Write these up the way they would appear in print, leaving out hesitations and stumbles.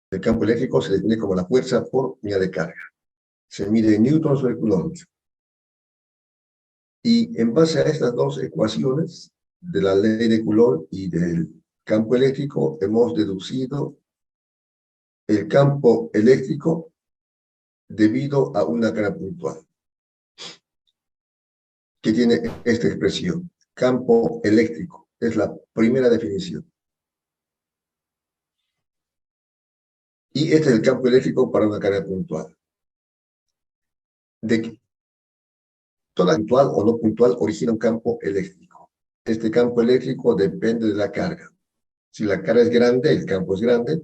El campo eléctrico se define como la fuerza por unidad de carga. Se mide en newtons o en coulombs. Y en base a estas dos ecuaciones, de la ley de Coulomb y del campo eléctrico, hemos deducido el campo eléctrico debido a una carga puntual, que tiene esta expresión. Campo eléctrico es la primera definición. Y este es el campo eléctrico para una carga puntual. De que toda puntual o no puntual origina un campo eléctrico. Este campo eléctrico depende de la carga. Si la carga es grande, el campo es grande,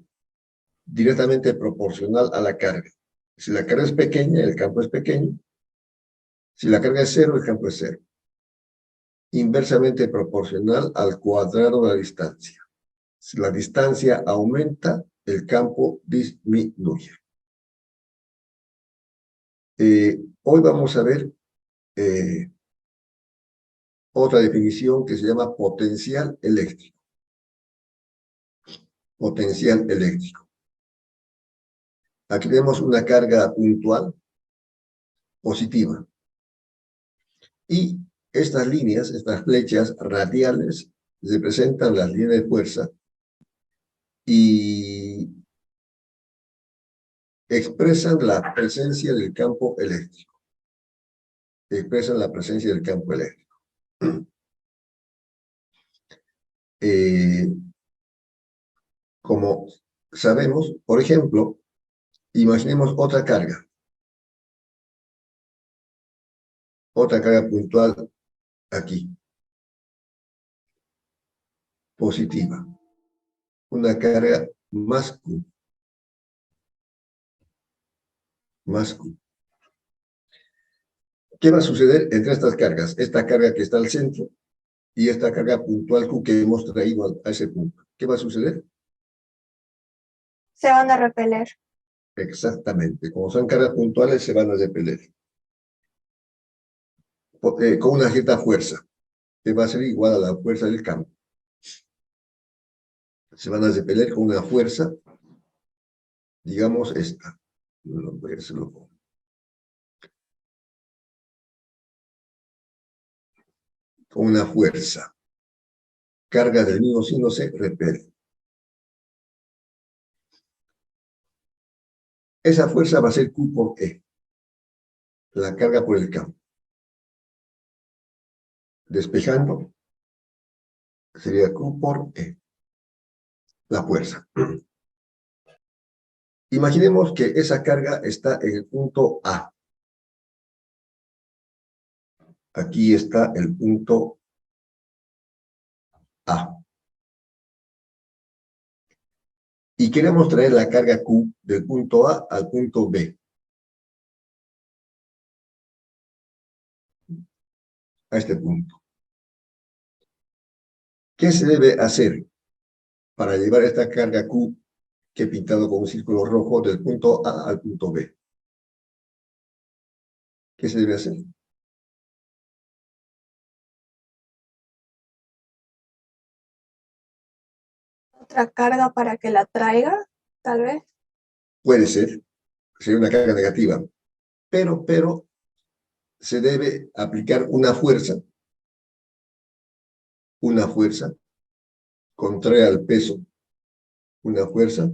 directamente proporcional a la carga. Si la carga es pequeña, el campo es pequeño. Si la carga es cero, el campo es cero. Inversamente proporcional al cuadrado de la distancia. Si la distancia aumenta, el campo disminuye. Hoy vamos a ver otra definición que se llama potencial eléctrico. Potencial eléctrico. Aquí tenemos una carga puntual positiva. Y estas líneas, estas flechas radiales, representan las líneas de fuerza y expresan la presencia del campo eléctrico. Expresan la presencia del campo eléctrico. Como sabemos, por ejemplo, imaginemos otra carga puntual aquí, positiva, una carga más Q, más Q. ¿Qué va a suceder entre estas cargas? Esta carga que está al centro y esta carga puntual Q que hemos traído a ese punto. ¿Qué va a suceder? Se van a repeler. Exactamente. Como son cargas puntuales, se van a repeler. Con una cierta fuerza, que va a ser igual a la fuerza del campo. Se van a repeler con una fuerza, digamos esta. No, voy a hacerlo con una fuerza. Carga del mismo signo se repele. Esa fuerza va a ser Q por E, la carga por el campo. Despejando, sería Q por E, la fuerza. Imaginemos que esa carga está en el punto A. Aquí está el punto A. Y queremos traer la carga Q del punto A al punto B. A este punto. ¿Qué se debe hacer para llevar esta carga Q que he pintado con un círculo rojo del punto A al punto B? ¿Qué se debe hacer? Otra carga para que la traiga, tal vez. Puede ser, sería una carga negativa, pero se debe aplicar una fuerza contraria al peso, una fuerza,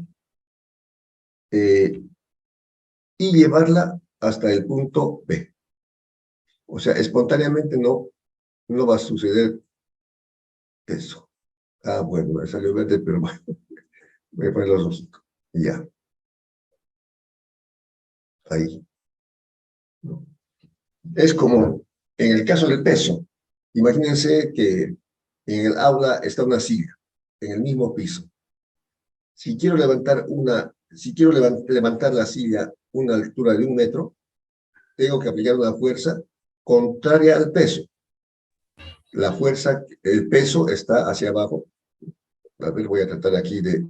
y llevarla hasta el punto B. O sea, espontáneamente no va a suceder eso. Ah, bueno, me salió verde, pero bueno, voy a poner los dos. Ya, ahí. ¿No? Es como en el caso del peso. Imagínense que en el aula está una silla, en el mismo piso. Si quiero levantar levantar la silla a una altura de 1 metro, tengo que aplicar una fuerza contraria al peso. La fuerza, el peso está hacia abajo. A ver, voy a tratar aquí de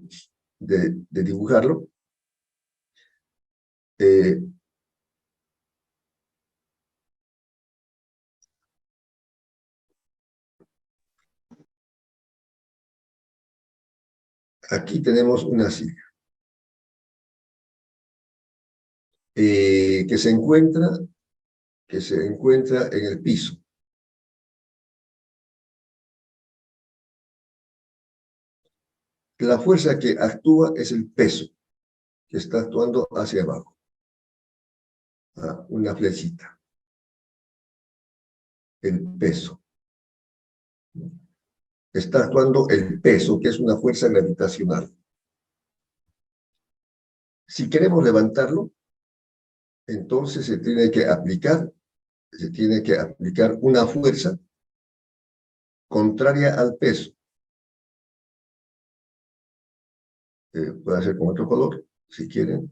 dibujarlo. Aquí tenemos una silla. que se encuentra en el piso. La fuerza que actúa es el peso, que está actuando hacia abajo. Una flechita. El peso. Está actuando el peso, que es una fuerza gravitacional. Si queremos levantarlo, entonces se tiene que aplicar una fuerza contraria al peso. Puede hacer con otro color, si quieren.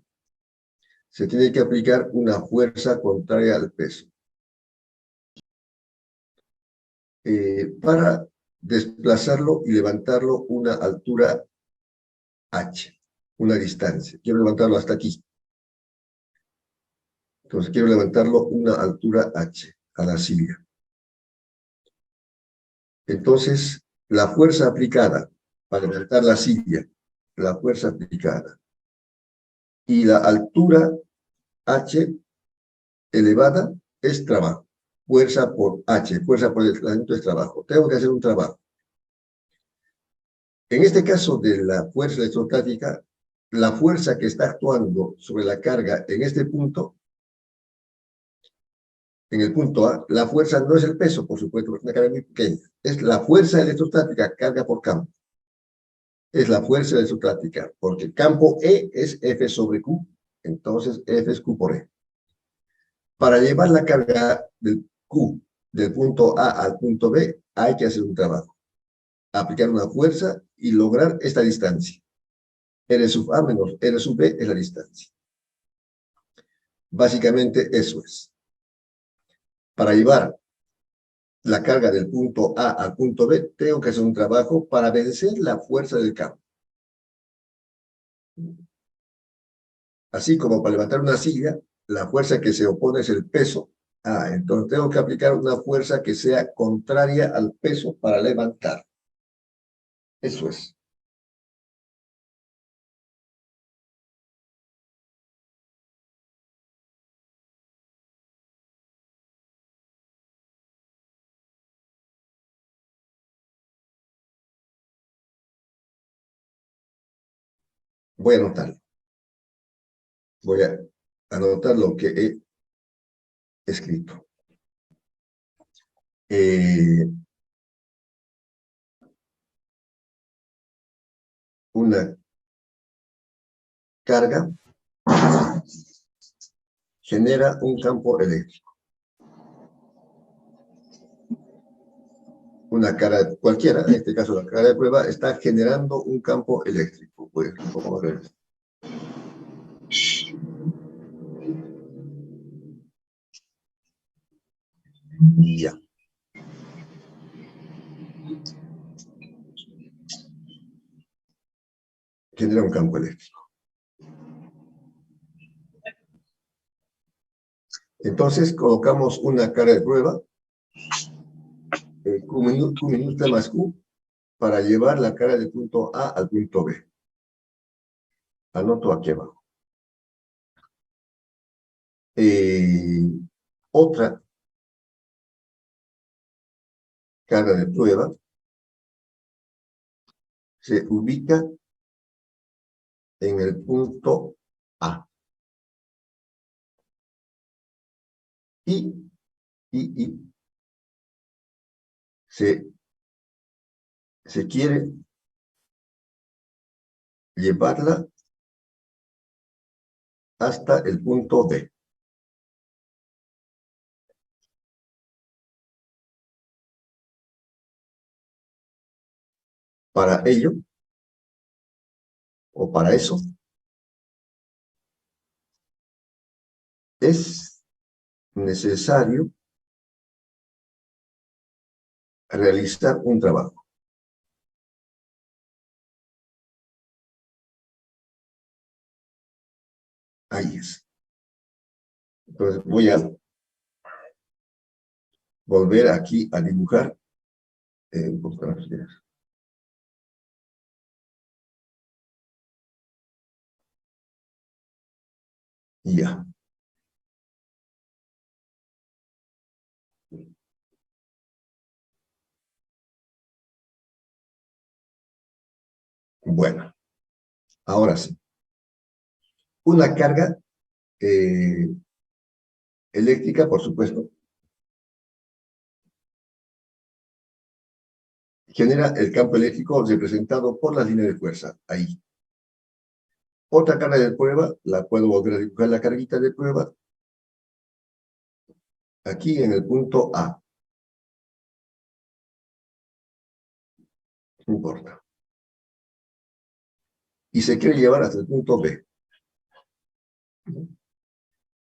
Se tiene que aplicar una fuerza contraria al peso. Para desplazarlo y levantarlo una altura h, una distancia. Quiero levantarlo hasta aquí. Entonces quiero levantarlo una altura h, a la silla. Entonces, la fuerza aplicada para levantar la silla, la fuerza aplicada, y la altura h elevada es trabajo. Fuerza por h, fuerza por el desplazamiento es trabajo. Tengo que hacer un trabajo. En este caso de la fuerza electrostática, la fuerza que está actuando sobre la carga en este punto, en el punto A, la fuerza no es el peso, por supuesto, porque es una carga muy pequeña. Es la fuerza electrostática, carga por campo. Es la fuerza electrostática, porque el campo E es F sobre Q, entonces F es Q por E. Para llevar la carga del Q del punto A al punto B, hay que hacer un trabajo. Aplicar una fuerza y lograr esta distancia. R sub A menos R sub B es la distancia. Básicamente eso es. Para llevar la carga del punto A al punto B, tengo que hacer un trabajo para vencer la fuerza del campo. Así como para levantar una silla, la fuerza que se opone es el peso. Entonces tengo que aplicar una fuerza que sea contraria al peso para levantar. Eso es. Voy a anotar. Voy a anotar lo que he escrito. Una carga genera un campo eléctrico. Una carga cualquiera, en este caso la carga de prueba, está generando un campo eléctrico. Pues, vamos a ver. Ya. Genera un campo eléctrico. Entonces colocamos una carga de prueba, Q minúscula más Q, para llevar la carga del punto A al punto B. Anoto aquí abajo. Otra carga de prueba se ubica en el punto A. Y se quiere llevarla hasta el punto B. Para ello, o para eso, es necesario realizar un trabajo. Ahí es. Entonces voy a volver aquí a dibujar un poco las ideas. Ya. Bueno, ahora sí. Una carga eléctrica, por supuesto, genera el campo eléctrico representado por las líneas de fuerza, ahí. Otra carga de prueba, la puedo volver a dibujar la carguita de prueba, aquí en el punto A. No importa. Y se quiere llevar hasta el punto B.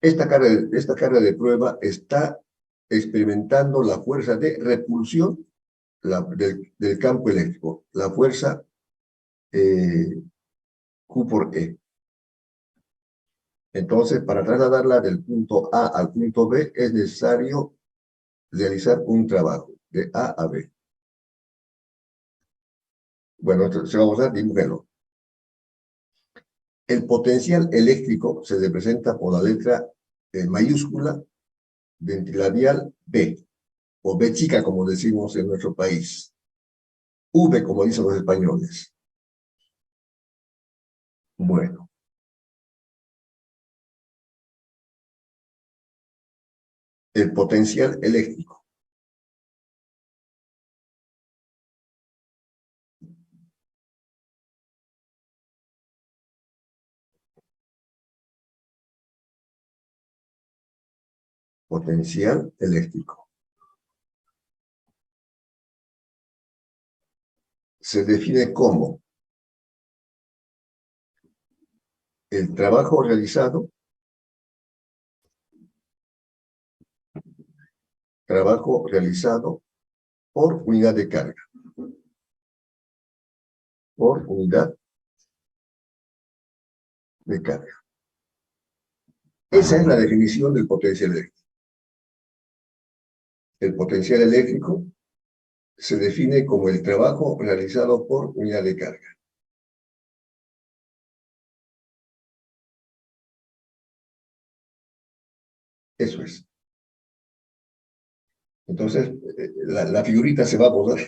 Esta carga de prueba está experimentando la fuerza de repulsión del campo eléctrico, la fuerza Q por E. Entonces, para trasladarla del punto A al punto B, es necesario realizar un trabajo de A a B. Bueno, entonces vamos a dibujarlo. El potencial eléctrico se representa por la letra mayúscula ventiladial B, o B chica, como decimos en nuestro país. V, como dicen los españoles. Bueno. El potencial eléctrico. Potencial eléctrico. Se define como el trabajo realizado por unidad de carga. Por unidad de carga. Esa es la definición del potencial eléctrico. El potencial eléctrico se define como el trabajo realizado por unidad de carga. Eso es. Entonces, la figurita se va a posar.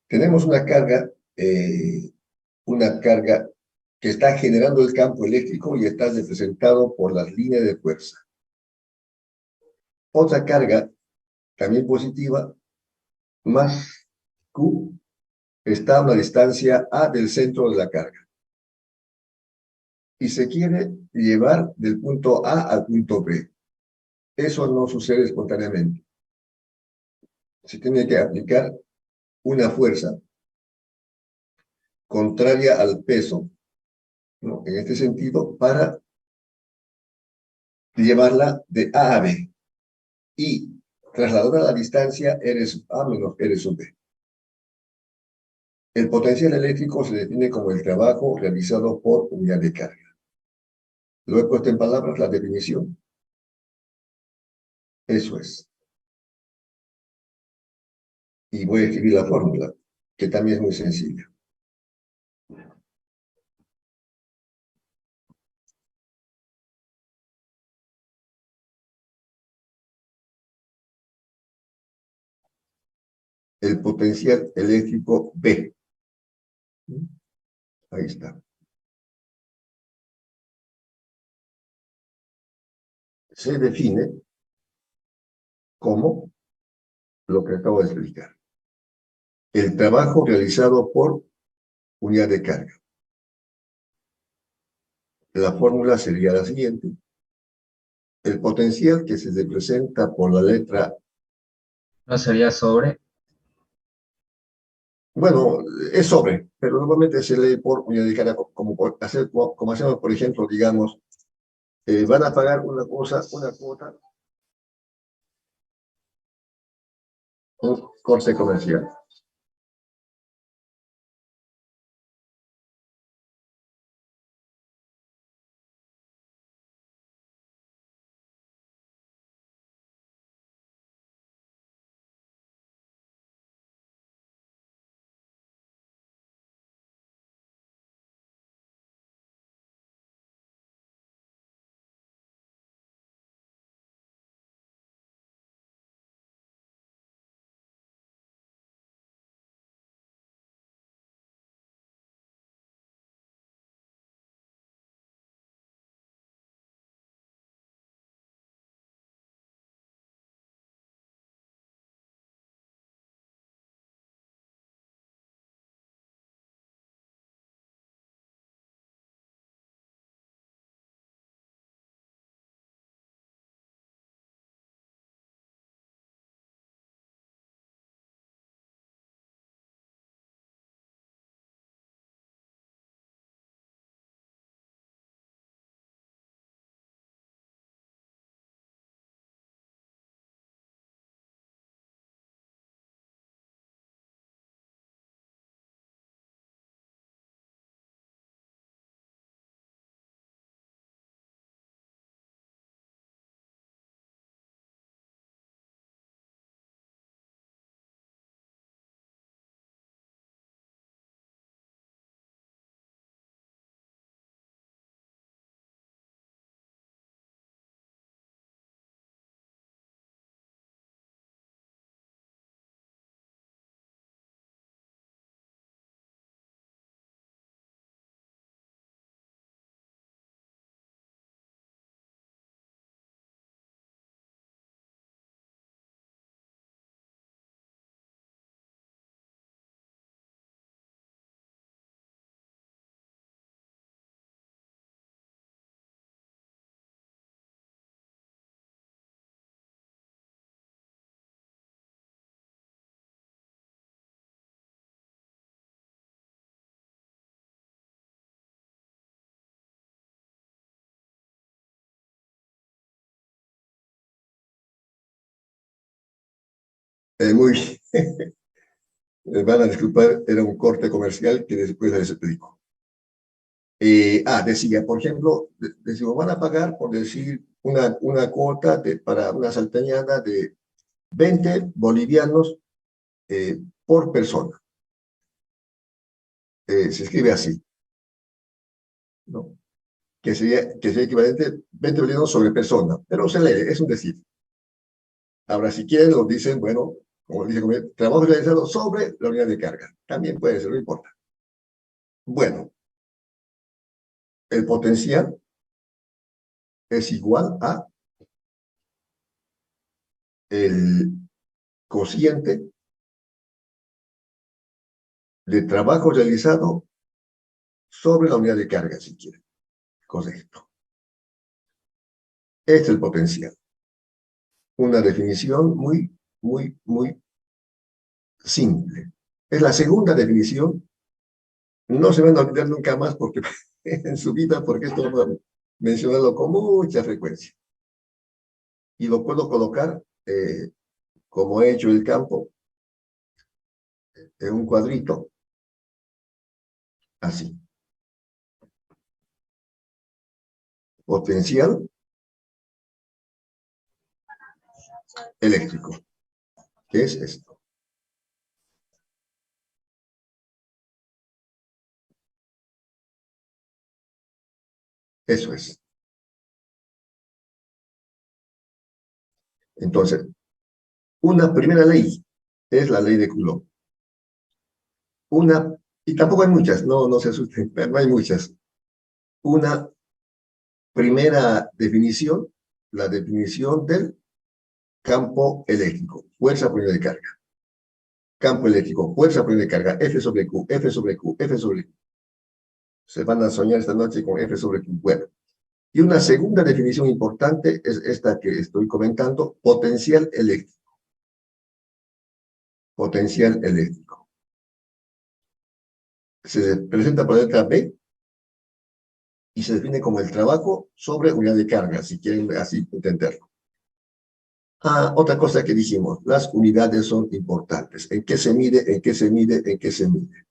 Tenemos una carga que está generando el campo eléctrico y está representado por las líneas de fuerza. Otra carga, también positiva, más Q, está a una distancia A del centro de la carga. Y se quiere llevar del punto A al punto B. Eso no sucede espontáneamente. Se tiene que aplicar una fuerza contraria al peso, ¿no? En este sentido, para llevarla de A a B. Y trasladar a la distancia R sub A menos R sub B. El potencial eléctrico se define como el trabajo realizado por unidad de carga. Lo he puesto en palabras la definición. Eso es. Y voy a escribir la fórmula, que también es muy sencilla. El potencial eléctrico B. Ahí está. Se define como lo que acabo de explicar. El trabajo realizado por unidad de carga. La fórmula sería la siguiente. El potencial que se representa por la letra... ¿No sería sobre? Bueno, es sobre, pero normalmente se lee por unidad de carga, como hacemos, por ejemplo, digamos, van a pagar una cuota, un corte comercial. Muy, me van a disculpar, era un corte comercial que después les explico. Decía, por ejemplo, decimos, van a pagar, por decir, una cuota para una salteñada de 20 bolivianos por persona. Se escribe así, ¿no? Que sería equivalente a 20 bolivianos sobre persona, pero se lee, es un decir. Ahora, si quieren, lo dicen, bueno, como dice, trabajo realizado sobre la unidad de carga. También puede ser, no importa. Bueno, el potencial es igual a el cociente de trabajo realizado sobre la unidad de carga, si quieren. Correcto. Este es el potencial. Una definición muy simple. Es la segunda definición. No se van a olvidar nunca más porque, en su vida, porque esto vamos a mencionarlo con mucha frecuencia. Y lo puedo colocar, como he hecho el campo, en un cuadrito, así. Potencial eléctrico. ¿Qué es esto? Eso es. Entonces, una primera ley es la ley de Coulomb. Y tampoco hay muchas, no se asusten, no hay muchas. Una primera definición, la definición del campo eléctrico, fuerza por unidad de carga. Campo eléctrico, fuerza por unidad de carga, F sobre Q, F sobre Q, F sobre Q. Se van a soñar esta noche con F sobre Q. Bueno, y una segunda definición importante es esta que estoy comentando, potencial eléctrico. Potencial eléctrico. Se presenta por letra B y se define como el trabajo sobre unidad de carga, si quieren así entenderlo. Otra cosa que dijimos, las unidades son importantes. ¿En qué se mide? ¿En qué se mide? ¿En qué se mide?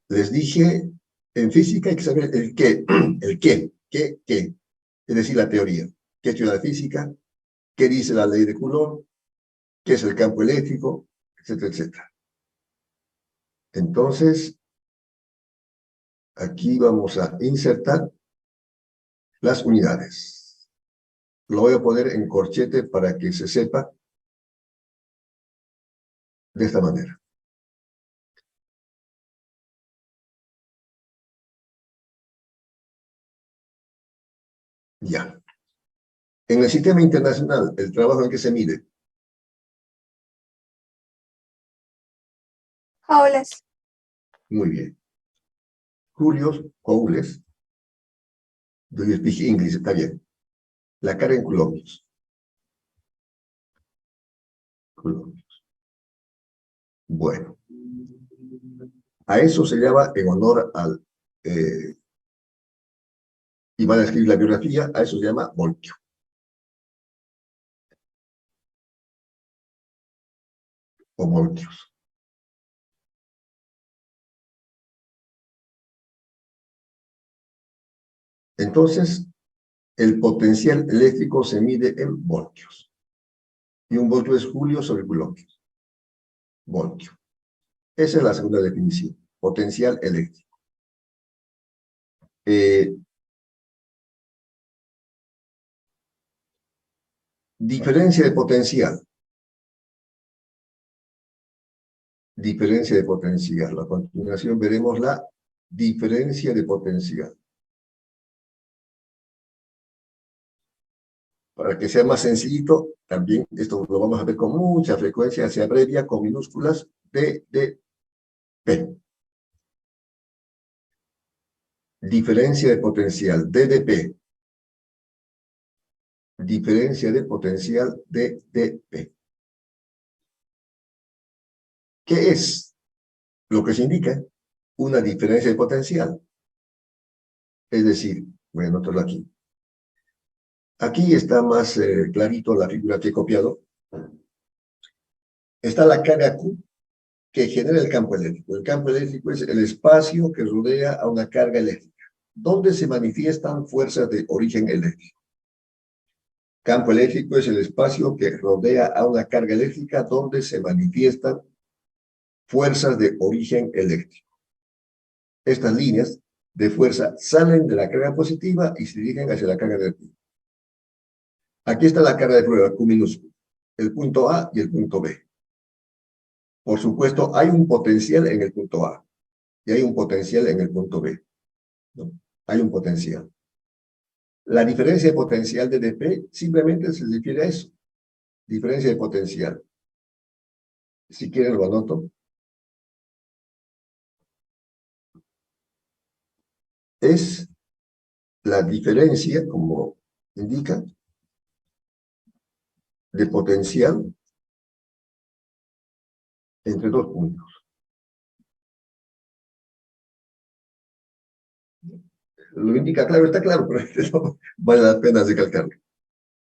Les dije, en física hay que saber el qué, el qué, es decir, la teoría. ¿Qué estudia la física? ¿Qué dice la ley de Coulomb? ¿Qué es el campo eléctrico? Etcétera, etcétera. Entonces, aquí vamos a insertar las unidades. Lo voy a poner en corchete para que se sepa de esta manera. Ya. En el sistema internacional, el trabajo en que se mide. Joules. Muy bien. Julios, joules. Do you speak English? Está bien. La carga en coulombs. Coulombs. Bueno. A eso se llama, en honor al... y van a escribir la biografía, a eso se llama voltio. O voltios. Entonces, el potencial eléctrico se mide en voltios. Y un voltio es julio sobre coulombs. Voltio. Esa es la segunda definición. Potencial eléctrico. Diferencia de potencial. Diferencia de potencial. A continuación veremos la diferencia de potencial. Para que sea más sencillito, también esto lo vamos a ver con mucha frecuencia, se abrevia con minúsculas DDP. Diferencia de potencial, DDP. Diferencia de potencial, DDP. ¿Qué es lo que se indica? Una diferencia de potencial. Es decir, voy a anotarlo aquí. Aquí está más clarito la figura que he copiado. está la carga Q que genera el campo eléctrico. El campo eléctrico es el espacio que rodea a una carga eléctrica, donde se manifiestan fuerzas de origen eléctrico. Campo eléctrico es el espacio que rodea a una carga eléctrica donde se manifiestan fuerzas de origen eléctrico. Estas líneas de fuerza salen de la carga positiva y se dirigen hacia la carga negativa. Aquí está la carga de prueba, Q minúscula, el punto A y el punto B. Por supuesto, hay un potencial en el punto A y hay un potencial en el punto B, ¿no? Hay un potencial. La diferencia de potencial de dp simplemente se refiere a eso. Diferencia de potencial. Si quieren lo anoto. Es la diferencia, como indica, de potencial entre dos puntos. Lo indica claro, está claro, pero no vale la pena recalcarlo.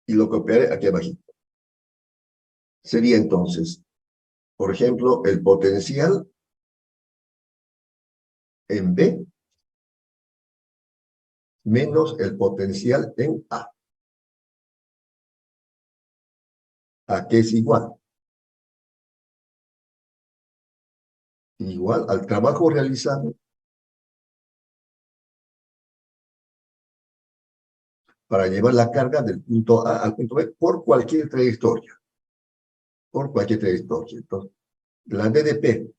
Y lo copiaré aquí abajo. Sería entonces, por ejemplo, el potencial en B menos el potencial en A. ¿A qué es igual? Igual al trabajo realizado para llevar la carga del punto A al punto B por cualquier trayectoria. Por cualquier trayectoria. Entonces, la DDP,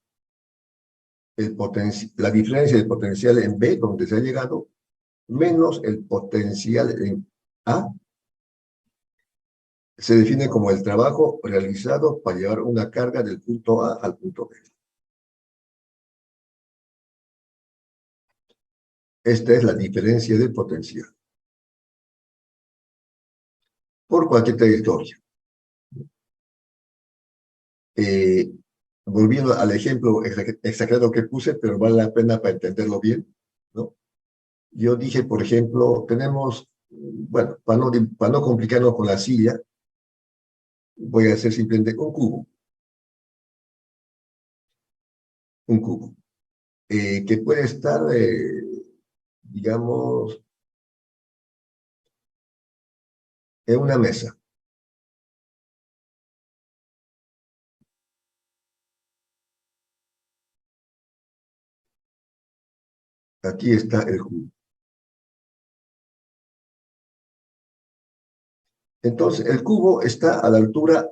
la diferencia del potencial en B, donde se ha llegado, menos el potencial en A, se define como el trabajo realizado para llevar una carga del punto A al punto B. Esta es la diferencia de potencial. Por cualquier trayectoria. Volviendo al ejemplo exagerado que puse, pero vale la pena para entenderlo bien, ¿no? Yo dije, por ejemplo, tenemos, bueno, para no complicarnos con la silla, voy a hacer simplemente un cubo. Un cubo. Que puede estar, digamos, en una mesa. Aquí está el cubo. Entonces, el cubo está a la altura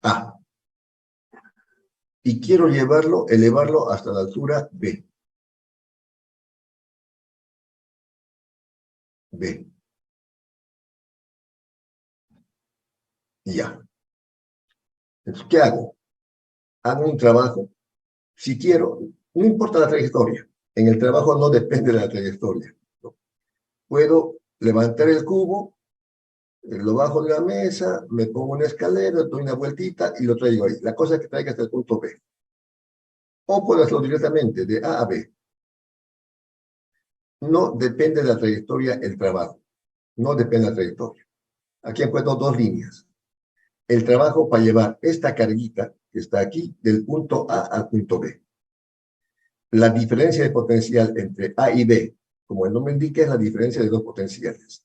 A. Y quiero elevarlo hasta la altura B. B. Ya. Entonces, ¿qué hago? Hago un trabajo. Si quiero, no importa la trayectoria. En el trabajo no depende de la trayectoria, ¿no? Puedo levantar el cubo, lo bajo de la mesa, me pongo una escalera, doy una vueltita y lo traigo ahí. La cosa es que traiga hasta el punto B. O puedo hacerlo directamente, de A a B. No depende de la trayectoria el trabajo. No depende de la trayectoria. Aquí encuentro dos líneas. El trabajo para llevar esta carguita que está aquí del punto A al punto B. La diferencia de potencial entre A y B, como el nombre indica, es la diferencia de dos potenciales.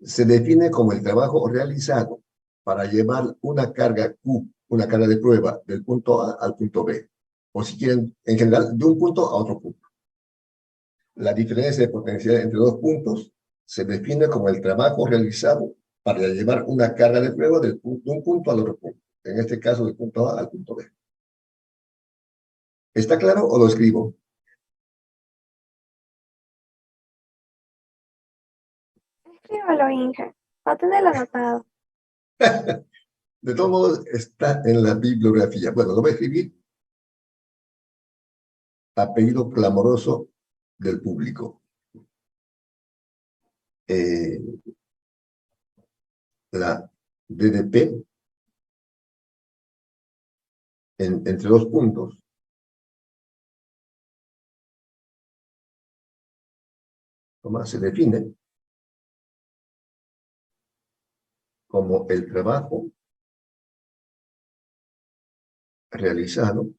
Se define como el trabajo realizado para llevar una carga Q, una carga de prueba, del punto A al punto B. O si quieren, en general, de un punto a otro punto. La diferencia de potencial entre dos puntos se define como el trabajo realizado para llevar una carga de prueba de un punto al otro punto. En este caso, del punto A al punto B. ¿Está claro o lo escribo? Escríbalo, Inge. Va a tenerlo anotado. De todos modos, está en la bibliografía. Bueno, lo voy a escribir. Apellido clamoroso del público. La DDP entre dos puntos. Se define como el trabajo realizado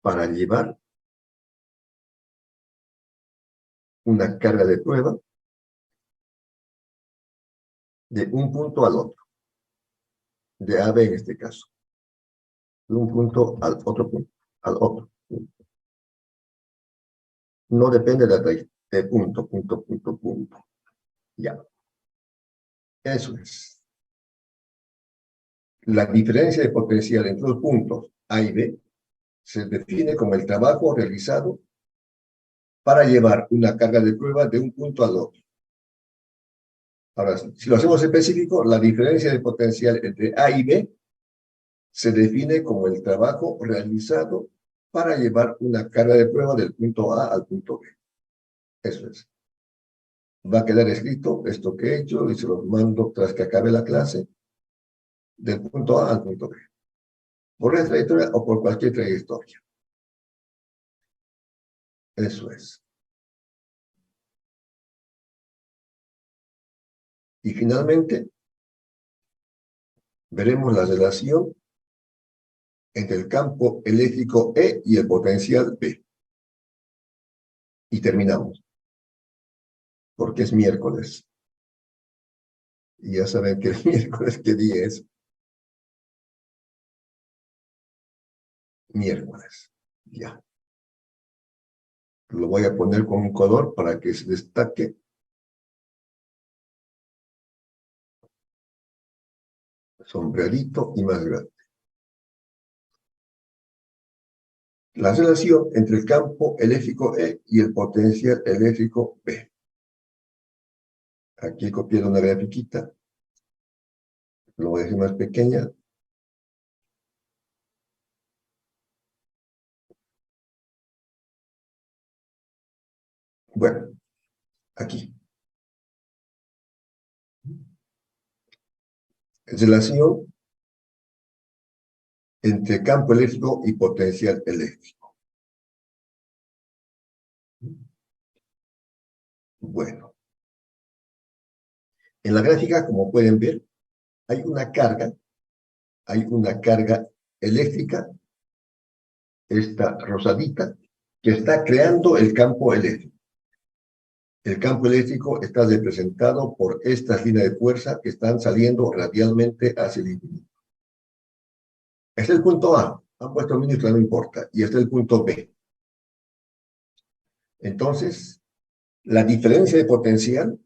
para llevar una carga de prueba de un punto al otro, de A a B en este caso, de un punto al otro punto, al otro punto. No depende de la raíz, de punto, punto, punto, punto. Ya. Eso es. La diferencia de potencial entre los puntos A y B se define como el trabajo realizado para llevar una carga de prueba de un punto al otro. Ahora, si lo hacemos específico, la diferencia de potencial entre A y B se define como el trabajo realizado para llevar una carga de prueba del punto A al punto B. Eso es. Va a quedar escrito esto que he hecho y se los mando tras que acabe la clase del punto A al punto B. Por esta trayectoria o por cualquier trayectoria. Eso es. Y finalmente, veremos la relación entre el campo eléctrico E y el potencial B. Y terminamos. Porque es miércoles. Y ya saben que el miércoles, ¿qué día es? Miércoles. Ya. Lo voy a poner con un color para que se destaque. Sombrerito y más grande. La relación entre el campo eléctrico E y el potencial eléctrico B. Aquí he copiado una grafiquita. Lo voy a hacer más pequeña. Bueno, aquí. Relación entre campo eléctrico y potencial eléctrico. Bueno. En la gráfica, como pueden ver, hay una carga eléctrica, esta rosadita, que está creando el campo eléctrico. El campo eléctrico está representado por estas líneas de fuerza que están saliendo radialmente hacia el infinito. Este es el punto A, han puesto minúscula, no importa, y este es el punto B. Entonces, la diferencia de potencial,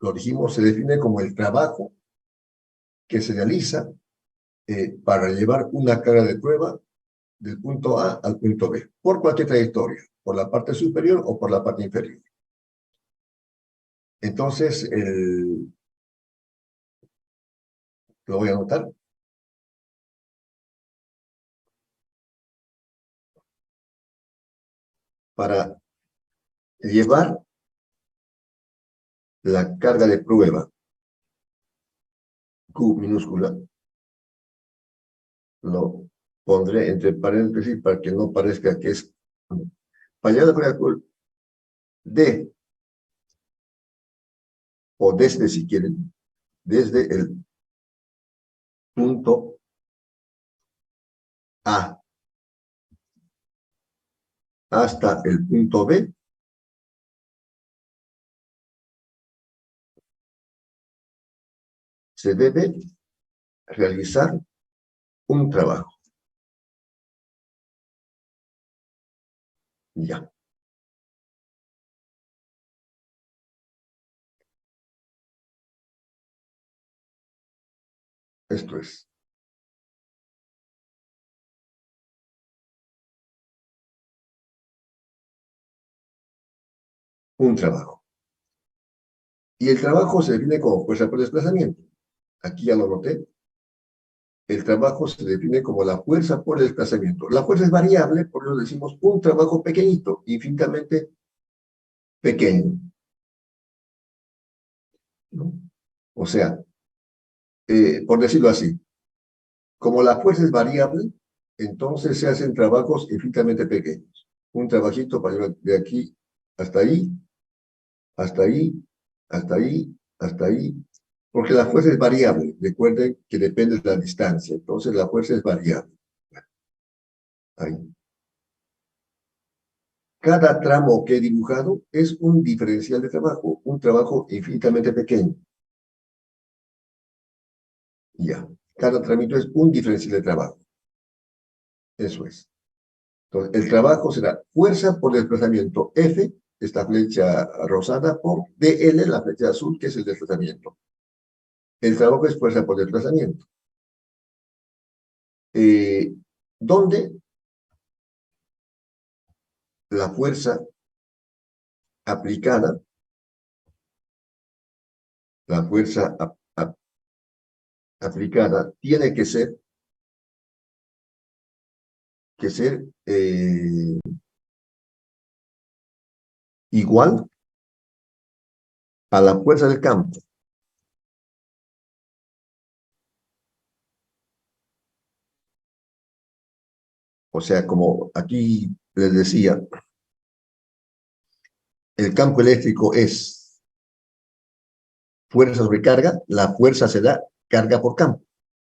lo dijimos, se define como el trabajo que se realiza para llevar una carga de prueba del punto A al punto B, por cualquier trayectoria, por la parte superior o por la parte inferior. Entonces, lo voy a anotar. Para llevar la carga de prueba, Q minúscula, lo pondré entre paréntesis para que no parezca que es, para llevar la carga de prueba D, o desde si quieren, desde el punto A hasta el punto B, se debe realizar un trabajo. Ya. Esto es. Un trabajo. Y el trabajo se define como fuerza por desplazamiento. Aquí ya lo noté. El trabajo se define como la fuerza por desplazamiento. La fuerza es variable, por eso decimos un trabajo pequeñito, infinitamente pequeño. ¿No? O sea, por decirlo así, como la fuerza es variable, entonces se hacen trabajos infinitamente pequeños. Un trabajito para llevar de aquí hasta ahí, hasta ahí, hasta ahí, hasta ahí, Porque la fuerza es variable. Recuerden que depende de la distancia. Entonces la fuerza es variable. Ahí. Cada tramo que he dibujado es un diferencial de trabajo, un trabajo infinitamente pequeño. Ya. Cada tramito es un diferencial de trabajo. Eso es. Entonces, el trabajo será fuerza por desplazamiento F, esta flecha rosada, por DL, la flecha azul, que es el desplazamiento. El trabajo es fuerza por desplazamiento. Donde la fuerza aplicada, la fuerza aplicada tiene que ser igual a la fuerza del campo. O sea, como aquí les decía, el campo eléctrico es fuerza sobre carga, la fuerza se da carga por campo.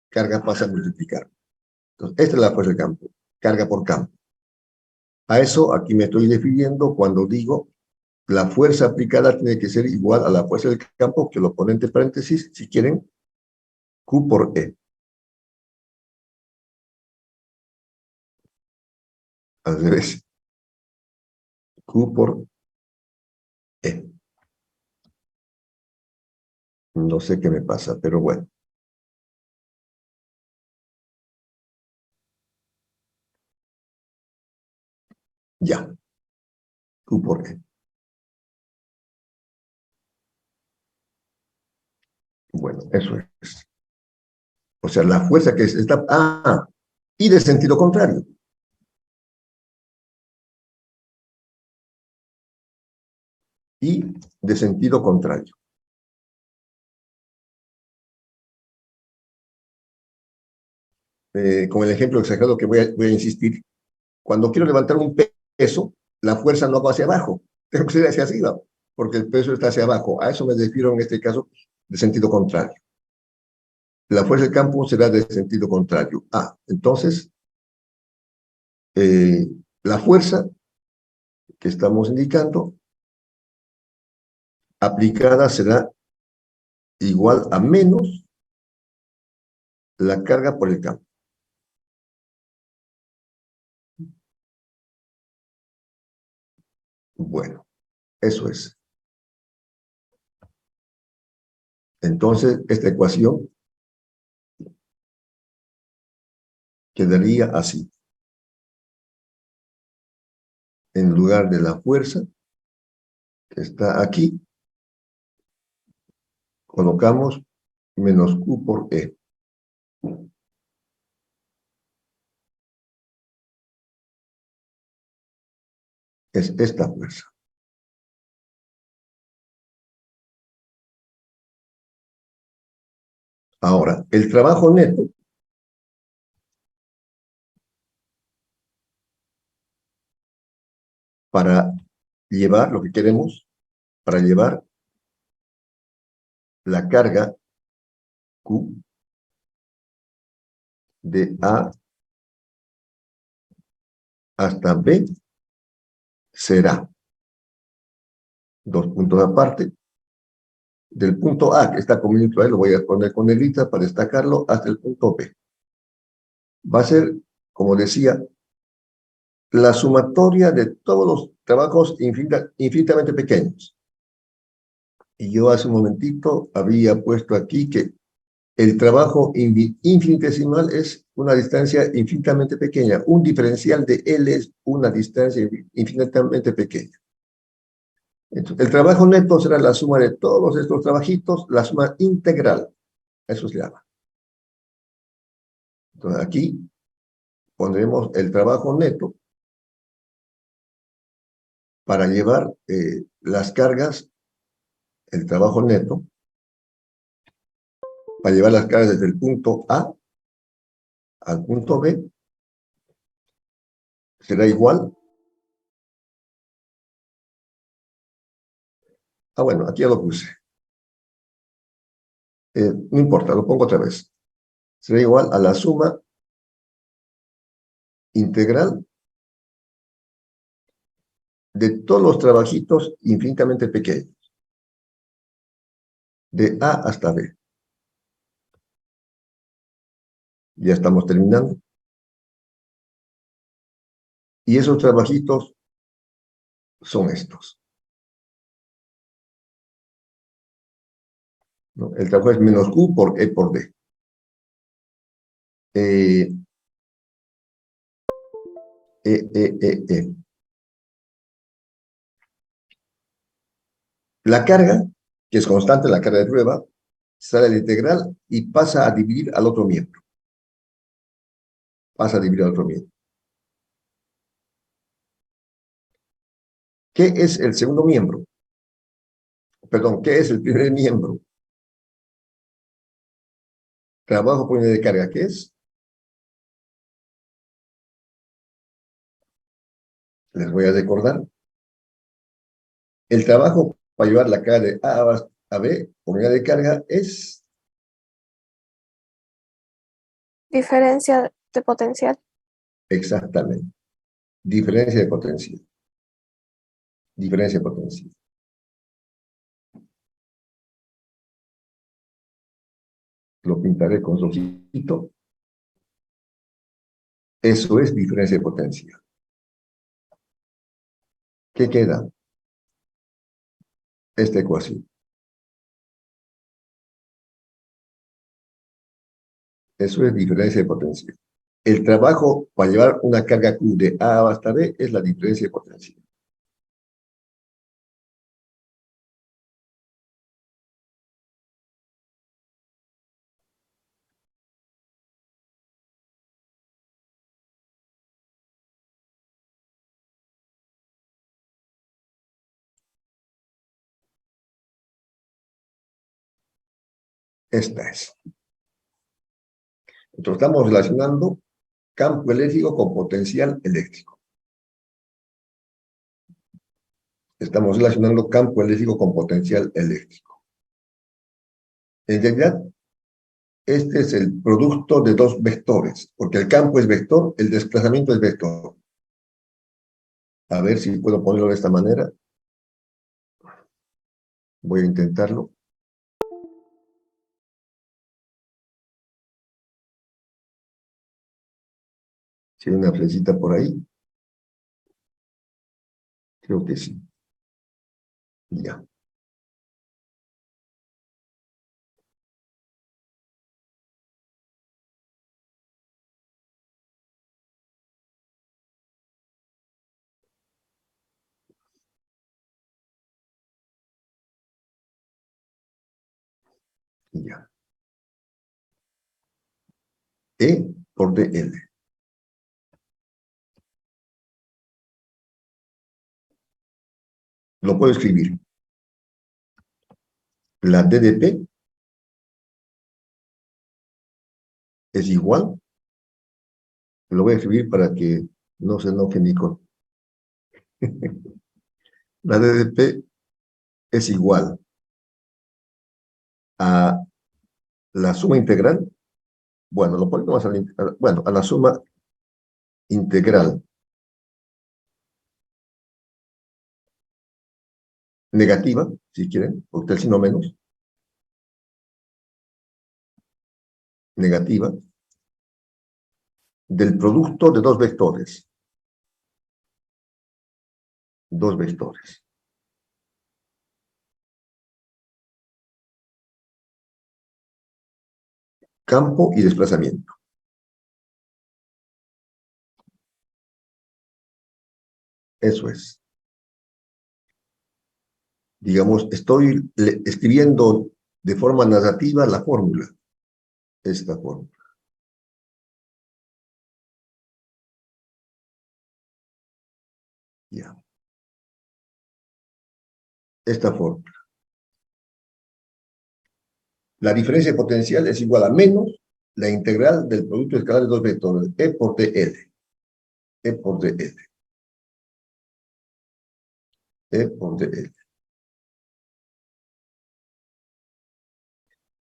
Carga pasa a multiplicar. Entonces, esta es la fuerza del campo, carga por campo. A eso aquí me estoy definiendo cuando digo la fuerza aplicada tiene que ser igual a la fuerza del campo, que lo ponen entre paréntesis, si quieren, Q por E. Al revés. Q por E. No sé qué me pasa, pero bueno. Ya. Q por E. Bueno, eso es. O sea, la fuerza que está... y de sentido contrario. Y de sentido contrario. Con el ejemplo exagerado que voy a insistir, cuando quiero levantar un peso, la fuerza no va hacia abajo, tengo que ser hacia arriba, porque el peso está hacia abajo. A eso me refiero en este caso de sentido contrario. La fuerza del campo será de sentido contrario. Entonces, la fuerza que estamos indicando aplicada será igual a menos la carga por el campo. Bueno, eso es. Entonces, esta ecuación quedaría así. En lugar de la fuerza que está aquí, colocamos menos Q por E. Es esta fuerza. Ahora, el trabajo neto para llevar lo que queremos, para llevar la carga Q de A hasta B será, dos puntos aparte, del punto A, que está combinado ahí, lo voy a poner con negrita para destacarlo, hasta el punto B. Va a ser, como decía, la sumatoria de todos los trabajos infinitamente pequeños. Y yo hace un momentito había puesto aquí que el trabajo infinitesimal es una distancia infinitamente pequeña. Un diferencial de L es una distancia infinitamente pequeña. Entonces, el trabajo neto será la suma de todos estos trabajitos, la suma integral. Eso se llama. Entonces, aquí pondremos el trabajo neto para llevar las cargas, el trabajo neto, para llevar las cargas desde el punto A al punto B, será igual. Bueno, aquí ya lo puse. No importa, lo pongo otra vez. Será igual a la suma integral de todos los trabajitos infinitamente pequeños, de A hasta B. Ya estamos terminando. Y esos trabajitos son estos, ¿no? El trabajo es menos Q por E por D. E, E. La carga, que es constante, la carga de prueba, sale la integral y pasa a dividir al otro miembro. Pasa a dividir al otro miembro. ¿Qué es el segundo miembro? Perdón, ¿qué es el primer miembro? Trabajo por unidad de carga, ¿qué es? Les voy a recordar. El trabajo para llevar la carga de A a B por unidad de carga es Diferencia de potencial. exactamente diferencia de potencial. Diferencia de potencial. Lo pintaré con rojito. Eso es diferencia de potencial. ¿Qué queda? Esta ecuación. Eso es diferencia de potencial. El trabajo para llevar una carga Q de A hasta B es la diferencia de potencial. Esta es. Entonces estamos relacionando campo eléctrico con potencial eléctrico. Estamos relacionando campo eléctrico con potencial eléctrico. En realidad, este es el producto de dos vectores, porque el campo es vector, el desplazamiento es vector. A ver si puedo ponerlo de esta manera. Voy a intentarlo. Si hay una flechita por ahí. Creo que sí. Ya. Ya. E por dl. Lo puedo escribir. La d de P es igual. Lo voy a escribir para que no se enoje Nico. La d de P es igual a la suma integral. Bueno, lo ponemos a la suma integral negativa, si quieren, porque el signo menos, negativa, del producto de dos vectores. Dos vectores. Campo y desplazamiento. Eso es. Digamos, estoy escribiendo de forma narrativa la fórmula. Esta fórmula. Ya. Esta fórmula. La diferencia de potencial es igual a menos la integral del producto escalar de dos vectores, E por dl. E por dl. E por dl.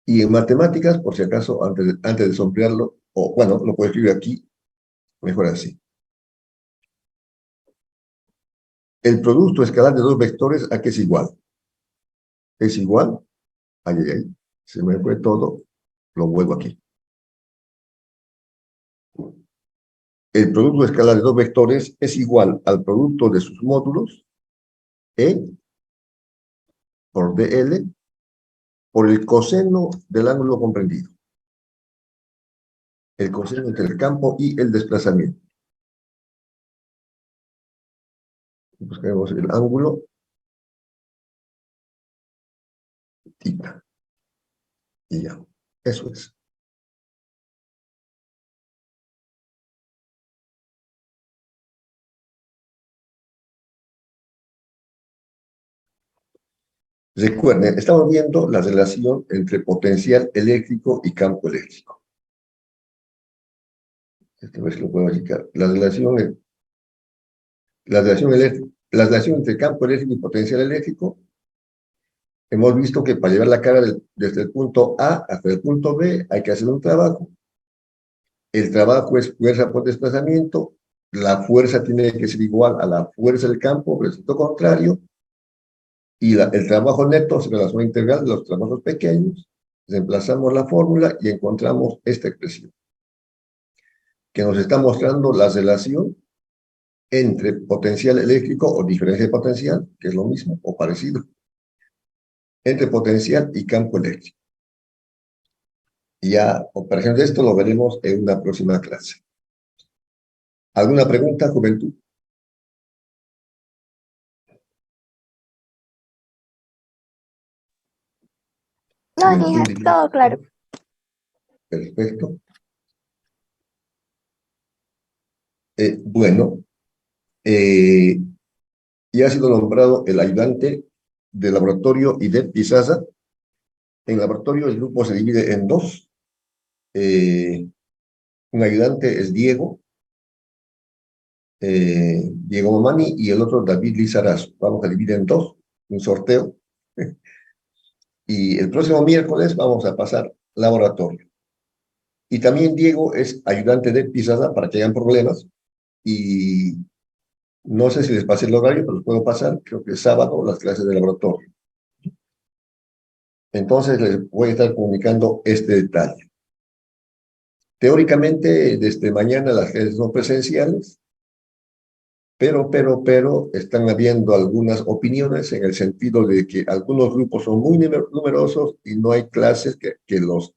Y en matemáticas, por si acaso, antes de sombrearlo, o bueno, lo puedo escribir aquí, mejor así. El producto escalar de dos vectores, ¿a qué es igual? Es igual, ahí, se me fue todo, lo vuelvo aquí. El producto escalar de dos vectores es igual al producto de sus módulos, E por dl, por el coseno del ángulo comprendido. El coseno entre el campo y el desplazamiento. Busquemos el ángulo θ. Y ya, eso es. Recuerden, estamos viendo la relación entre potencial eléctrico y campo eléctrico. Esta vez lo puedo explicar. La relación entre campo eléctrico y potencial eléctrico, hemos visto que para llevar la carga desde el punto A hasta el punto B hay que hacer un trabajo. El trabajo es fuerza por desplazamiento. La fuerza tiene que ser igual a la fuerza del campo, por el sentido contrario. Y el trabajo neto será la suma integral de los trabajos pequeños. Reemplazamos la fórmula y encontramos esta expresión, que nos está mostrando la relación entre potencial eléctrico o diferencia de potencial, que es lo mismo o parecido, entre potencial y campo eléctrico. Y ya, por ejemplo, esto lo veremos en una próxima clase. ¿Alguna pregunta, juventud? No, Juventud, ya, todo claro. perfecto. Bueno, ya ha sido nombrado el ayudante del laboratorio IDEP Pisaza. En el laboratorio el grupo se divide en dos. Un ayudante es Diego Mamani, y el otro David Lizarazo. Vamos a dividir en dos, un sorteo. Y el próximo miércoles vamos a pasar laboratorio. Y también Diego es ayudante de Pisaza para que hayan problemas. Y no sé si les pasé el horario, pero los puedo pasar. Creo que es sábado las clases de laboratorio. Entonces les voy a estar comunicando este detalle. Teóricamente, desde mañana las clases son presenciales, pero están habiendo algunas opiniones en el sentido de que algunos grupos son muy numerosos y no hay clases que los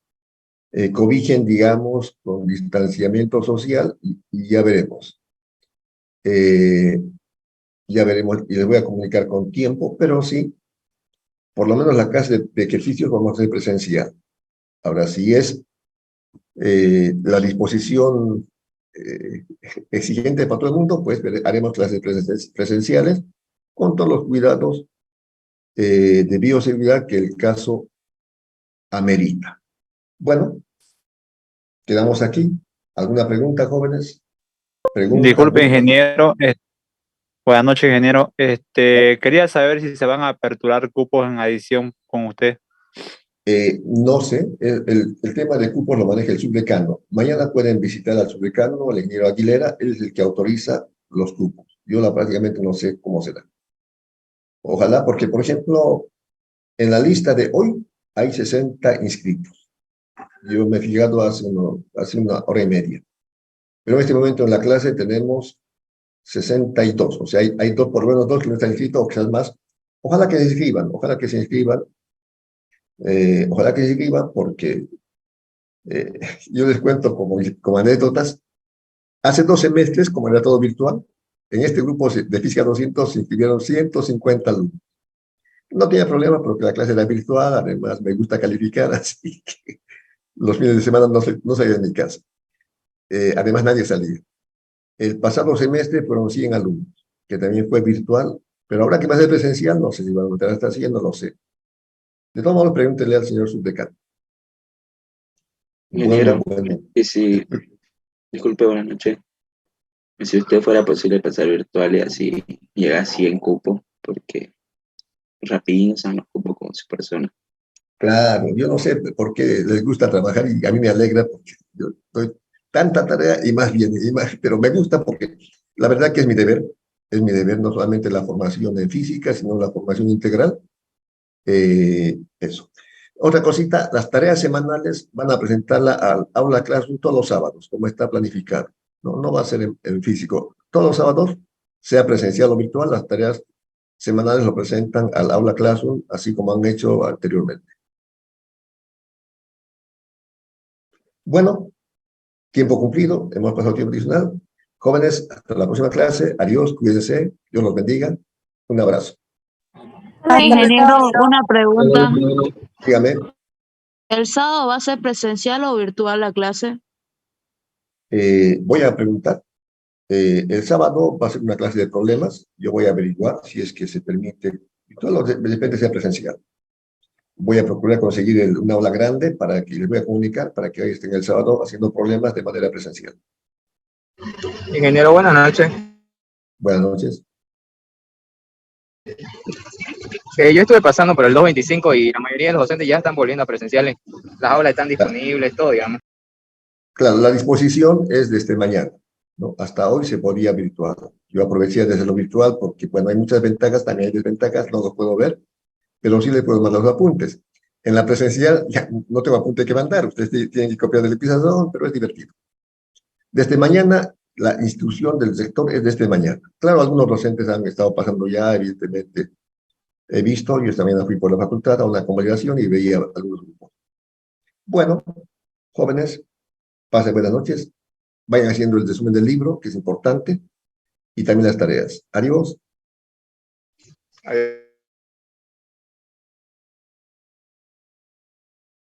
cobijen, digamos, con distanciamiento social, y ya veremos. Ya veremos, y les voy a comunicar con tiempo, pero sí, por lo menos la clase de ejercicios vamos a hacer presencial. Ahora, si es la disposición exigente para todo el mundo, pues haremos clases presenciales con todos los cuidados de bioseguridad que el caso amerita. Bueno, quedamos aquí. ¿Alguna pregunta, jóvenes? ¿Pregunta, Disculpe, duda? ingeniero. Buenas noches, ingeniero. Quería saber si se van a aperturar cupos en adición con usted. No sé, el tema de cupos lo maneja el subdecano. Mañana pueden visitar al subdecano, el ingeniero Aguilera, él es el que autoriza los cupos. Yo prácticamente no sé cómo será. Ojalá, porque, por ejemplo, en la lista de hoy hay 60 inscritos. Yo me he fijado hace una hora y media. Pero en este momento en la clase tenemos 62. O sea, hay dos, por lo menos dos que no están inscritos, o quizás más. Ojalá que se inscriban, ojalá que se inscriban. Ojalá que se inscriban porque eh, yo les cuento como anécdotas. Hace 2 semestres, como era todo virtual, en este grupo de Física 200 se inscribieron 150 alumnos. No tenía problema porque la clase era virtual, además me gusta calificar, así que los fines de semana no salía de mi casa. Además nadie salía. El pasado semestre fueron 100 alumnos, que también fue virtual, pero ahora que va a ser presencial, no sé si van a estar haciendo, no lo sé. De todos modos, pregúntele al señor subdecano. Ingeniero, Bueno. y si, disculpe, buenas noches. Y si usted fuera posible pasar virtual y así llega a 100 cupos, porque rapidín son los cupos con su persona. Claro, yo no sé por qué les gusta trabajar y a mí me alegra porque yo doy tanta tarea y más bien, pero me gusta porque la verdad que es mi deber no solamente la formación en física, sino la formación integral. Eso. Otra cosita, las tareas semanales van a presentarla al aula Classroom todos los sábados, como está planificado. No, no va a ser en físico. Todos los sábados, sea presencial o virtual, las tareas semanales lo presentan al aula Classroom, así como han hecho anteriormente. Bueno, tiempo cumplido, hemos pasado tiempo adicional. Jóvenes, hasta la próxima clase. Adiós, cuídense, Dios los bendiga. Un abrazo. Ingeniero, una pregunta. Dígame, ¿El sábado va a ser presencial o virtual la clase? voy a preguntar. El sábado va a ser una clase de problemas. Yo voy a averiguar si es que se permite, y todo lo de repente sea presencial. Voy a procurar conseguir una aula grande para que les voy a comunicar para que estén el sábado haciendo problemas de manera presencial. Ingeniero, buenas noches. Buenas noches. Yo estuve pasando por el 225 y la mayoría de los docentes ya están volviendo a presenciales. Las aulas están disponibles, todo, digamos. Claro, la disposición es desde mañana, ¿no? Hasta hoy se podía virtual. Yo aproveché desde lo virtual porque, bueno, hay muchas ventajas, también hay desventajas, no los puedo ver, pero sí les puedo mandar los apuntes. En la presencial ya no tengo apunte que mandar, ustedes tienen que copiar del pizarrón, pero es divertido. Desde mañana, la instrucción del sector es desde mañana. Claro, algunos docentes han estado pasando ya, evidentemente. He visto, yo también fui por la facultad a una convalidación y veía algunos grupos. Bueno, jóvenes, pasen buenas noches. Vayan haciendo el resumen del libro, que es importante, y también las tareas. Adiós. Adiós.